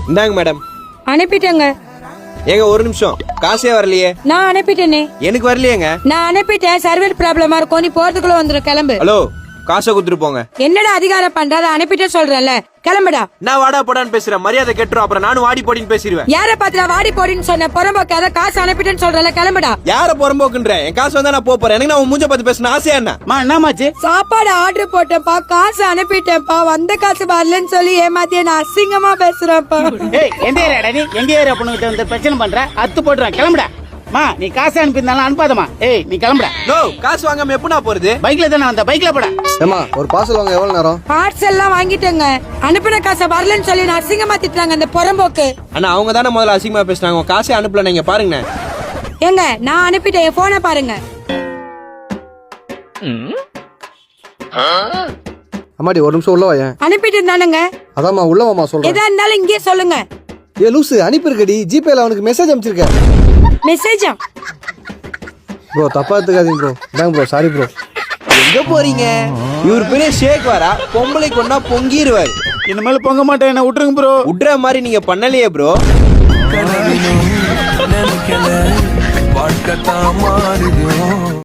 இந்தாங்க மேடம். அனுப்பிட்டேங்க. ஏங்க ஒரு நிமிஷம், காசே வரலையே. நான் அனுப்பிட்டேனே. எனக்கு வரலையேங்க. நான் அனுப்பிட்டேன், சர்வர் ப்ராப்ளமா இருக்கும், நீ போறதுக்குள்ள வந்துடும், கிளம்பு. ஹலோ, காசை கொடுத்துட்டு போங்க. என்னடா அதிகாரம் பண்ற, அதை அனுப்பிட்டே சொல்றேன்ல, கிளம்புடா. நான் வாடா போடான்னு பேசுறேன், மரியாதை கெட்டுரும், அப்புறம் நானும் வாடி போடின்னு பேசிடுவேன். யார பாத்துடா வாடி போடின்னு சொன்ன, புறம்போக்கு, அதை காசு அனுப்பிட்டேன்னு சொல்றல, கிளம்புடா. யார புறம்போக்குன்ற? என் காசு வந்தா நான் போறேன். எனக்கு நான் உன் மூஞ்ச பார்த்து பேசணும் ஆசையா என்ன? என்னமாச்சு? சாப்பாடு ஆர்டர் போட்டேன்ப்பா, காசு அனுப்பிட்டேன்ப்பா, வந்த காசு வரலன்னு சொல்லி ஏமாத்திய நான் அசிங்கமா பேசுறேன்ப்பா. ஏய், எந்த ஏரியாடா நீ? எங்க ஏரியா பொண்ணுகிட்ட வந்து பிரச்சனை பண்ற? அத்து போட்டுறான், கிளம்புடா. மா, நீ காசு அனுப்பியிருந்தாலும் அனுப்பாதமா. ஏய், நீ கிளம்புடா. நோ, காசு வாங்காம எப்ப நான் போறது? பைக்ல தானே வந்த, பைக்ல போடா. ஏமா ஒரு பார்சல் வாங்க எவ்வளவு நேரம்? பார்சல் எல்லாம் வாங்கிட்டேங்க, அனுப்பின காசை வரலன்னு சொல்லி நான் அசிங்கமா திட்டுறாங்க அந்த புறம்போக்கு. ஆனா அவங்க தானே முதல்ல அசிங்கமா பேசுனாங்க. உங்க காசே அனுப்பல, நீங்க பாருங்க. ஏங்க நான் அனுப்பிட்டேன், என் போனை பாருங்க. அம்மாடி ஒரு நிமிஷம் உள்ள வாயேன். அனுப்பிட்டு இருந்தானுங்க. அதாம்மா உள்ள வாமா சொல்றேன். எதா இருந்தாலும் இங்கே சொல்லுங்க. ஏ லூசு, அனுப்பியிருக்கடி, ஜிபேல அவனுக்கு மெசேஜ் அனுப்பிச்சிருக்கேன். மெசேஜா? ப்ரோ தப்பா எடுத்துக்காதீங்க ப்ரோ. இந்தாங்க ப்ரோ, சாரி ப்ரோ. எங்க போறீங்க? இவர் பெரிய ஷேக் வரா, பொம்பளை கொண்டா பொங்கிடுவாரு. இனிமேல் பொங்க மாட்டேன், என்ன விட்டுருங்க ப்ரோ. விட்ற மாதிரி நீங்க பண்ணலையே ப்ரோ.